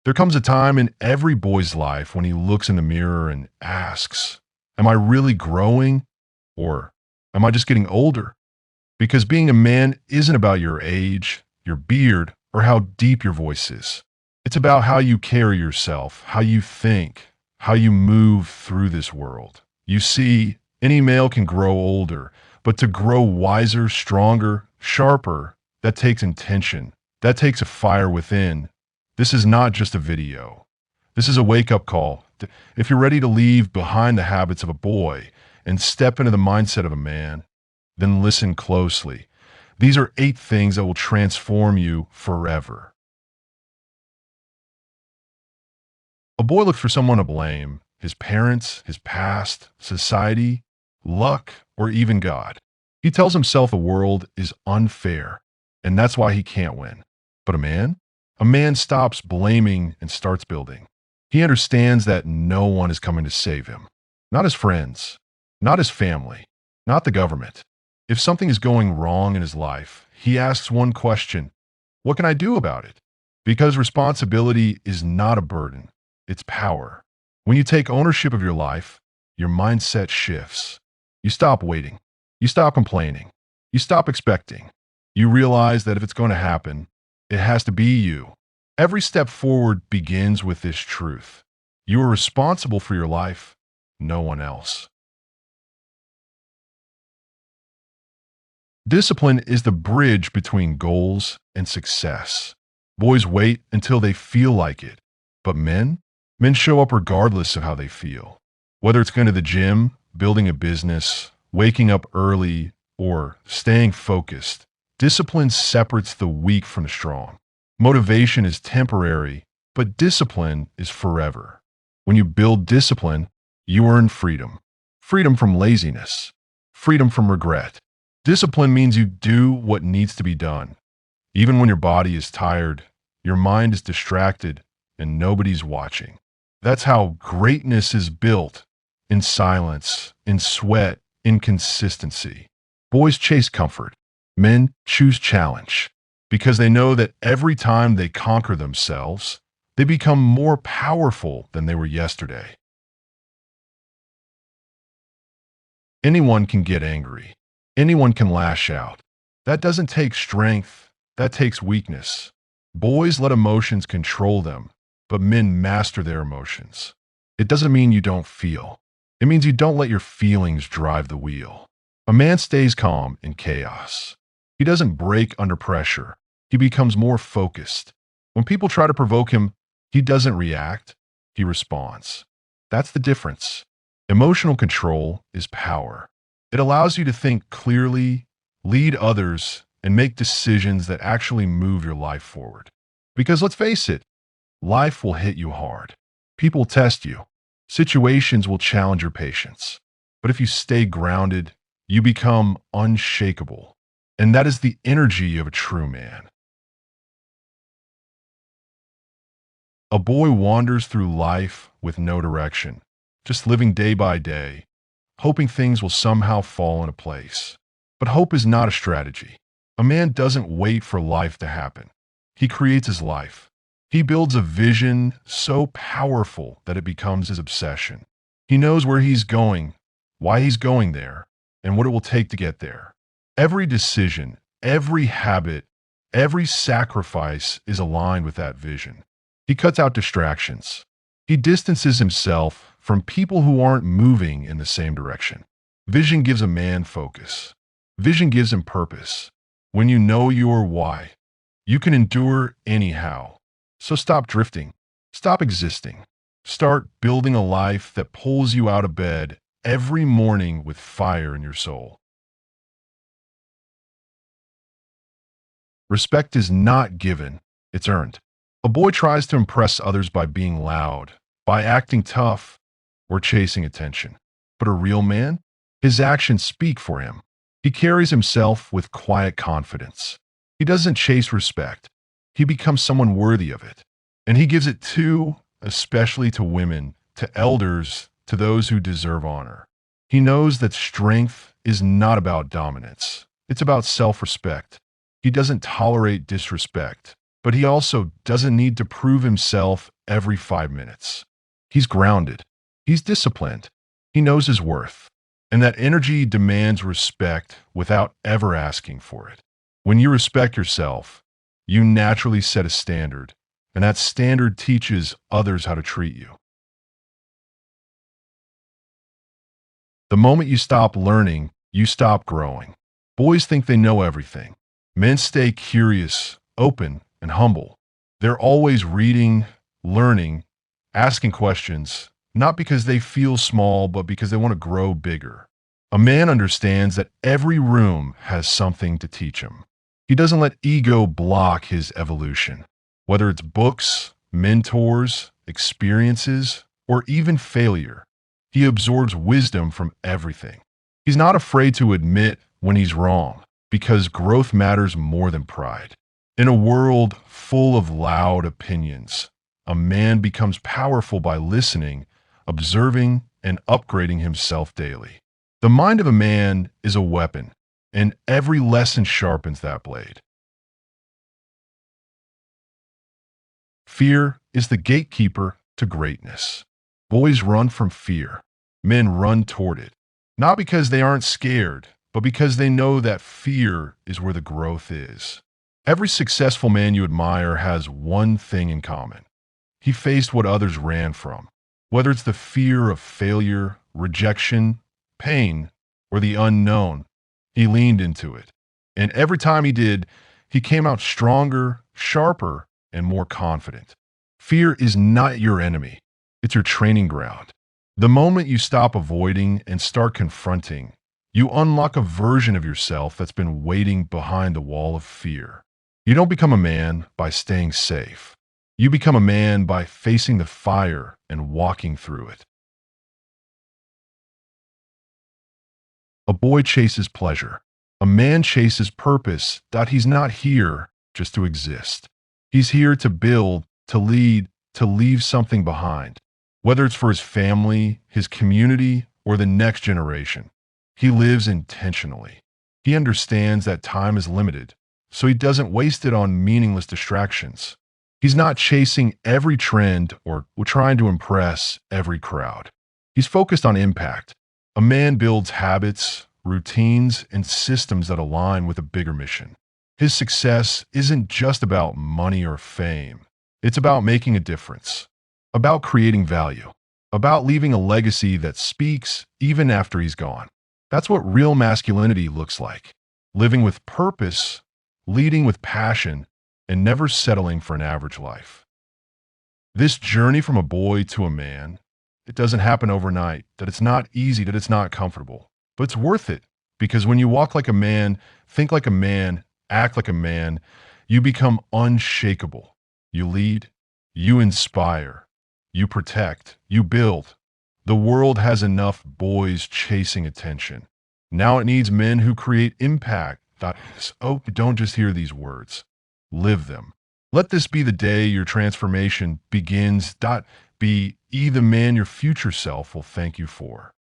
There comes a time in every boy's life when he looks in the mirror and asks, am I really growing or am I just getting older? Because being a man isn't about your age, your beard, or how deep your voice is. It's about how you carry yourself, how you think, how you move through this world. You see, any male can grow older, but to grow wiser, stronger, sharper, that takes intention. That takes a fire within. This is not just a video. This is a wake-up call. If you're ready to leave behind the habits of a boy and step into the mindset of a man, then listen closely. These are 8 things that will transform you forever. A boy looks for someone to blame, his parents, his past, society, luck, or even God. He tells himself the world is unfair, and that's why he can't win. But a man? A man stops blaming and starts building. He understands that no one is coming to save him. Not his friends, not his family, not the government. If something is going wrong in his life, he asks one question: what can I do about it? Because responsibility is not a burden, it's power. When you take ownership of your life, your mindset shifts. You stop waiting. You stop complaining. You stop expecting. You realize that if it's going to happen, it has to be you. Every step forward begins with this truth. You are responsible for your life, no one else. Discipline is the bridge between goals and success. Boys wait until they feel like it, but men show up regardless of how they feel. Whether it's going to the gym, building a business, waking up early, or staying focused, discipline separates the weak from the strong. Motivation is temporary, but discipline is forever. When you build discipline, you earn freedom. Freedom from laziness. Freedom from regret. Discipline means you do what needs to be done. Even when your body is tired, your mind is distracted, and nobody's watching. That's how greatness is built. In silence, in sweat, in consistency. Boys chase comfort. Men choose challenge. Because they know that every time they conquer themselves, they become more powerful than they were yesterday. Anyone can get angry. Anyone can lash out. That doesn't take strength. That takes weakness. Boys let emotions control them, but men master their emotions. It doesn't mean you don't feel. It means you don't let your feelings drive the wheel. A man stays calm in chaos. He doesn't break under pressure. He becomes more focused. When people try to provoke him, he doesn't react. He responds. That's the difference. Emotional control is power. It allows you to think clearly, lead others, and make decisions that actually move your life forward. Because let's face it, life will hit you hard. People test you. Situations will challenge your patience. But if you stay grounded, you become unshakable. And that is the energy of a true man. A boy wanders through life with no direction, just living day by day, hoping things will somehow fall into place. But hope is not a strategy. A man doesn't wait for life to happen. He creates his life. He builds a vision so powerful that it becomes his obsession. He knows where he's going, why he's going there, and what it will take to get there. Every decision, every habit, every sacrifice is aligned with that vision. He cuts out distractions. He distances himself from people who aren't moving in the same direction. Vision gives a man focus. Vision gives him purpose. When you know your why, you can endure anyhow. So stop drifting. Stop existing. Start building a life that pulls you out of bed every morning with fire in your soul. Respect is not given, it's earned. A boy tries to impress others by being loud, by acting tough, or chasing attention. But a real man? His actions speak for him. He carries himself with quiet confidence. He doesn't chase respect. He becomes someone worthy of it. And he gives it to, especially to women, to elders, to those who deserve honor. He knows that strength is not about dominance. It's about self-respect. He doesn't tolerate disrespect, but he also doesn't need to prove himself every 5 minutes. He's grounded. He's disciplined. He knows his worth. And that energy demands respect without ever asking for it. When you respect yourself, you naturally set a standard, and that standard teaches others how to treat you. The moment you stop learning, you stop growing. Boys think they know everything. Men stay curious, open, and humble. They're always reading, learning, asking questions, not because they feel small, but because they want to grow bigger. A man understands that every room has something to teach him. He doesn't let ego block his evolution. Whether it's books, mentors, experiences, or even failure, he absorbs wisdom from everything. He's not afraid to admit when he's wrong, because growth matters more than pride. In a world full of loud opinions, a man becomes powerful by listening, observing, and upgrading himself daily. The mind of a man is a weapon, and every lesson sharpens that blade. Fear is the gatekeeper to greatness. Boys run from fear. Men run toward it. Not because they aren't scared, but because they know that fear is where the growth is. Every successful man you admire has one thing in common. He faced what others ran from. Whether it's the fear of failure, rejection, pain, or the unknown, he leaned into it. And every time he did, he came out stronger, sharper, and more confident. Fear is not your enemy. It's your training ground. The moment you stop avoiding and start confronting, you unlock a version of yourself that's been waiting behind the wall of fear. You don't become a man by staying safe. You become a man by facing the fire and walking through it. A boy chases pleasure. A man chases purpose. That he's not here just to exist. He's here to build, to lead, to leave something behind. Whether it's for his family, his community, or the next generation, he lives intentionally. He understands that time is limited, so he doesn't waste it on meaningless distractions. He's not chasing every trend or trying to impress every crowd. He's focused on impact. A man builds habits, routines, and systems that align with a bigger mission. His success isn't just about money or fame. It's about making a difference, about creating value, about leaving a legacy that speaks even after he's gone. That's what real masculinity looks like. Living with purpose, leading with passion, and never settling for an average life. This journey from a boy to a man, it doesn't happen overnight, that it's not easy, that it's not comfortable, but it's worth it because when you walk like a man, think like a man, act like a man, you become unshakable. You lead, you inspire, you protect, you build. The world has enough boys chasing attention. Now it needs men who create impact. Oh, don't just hear these words. Live them. Let this be the day your transformation begins. Be the man your future self will thank you for.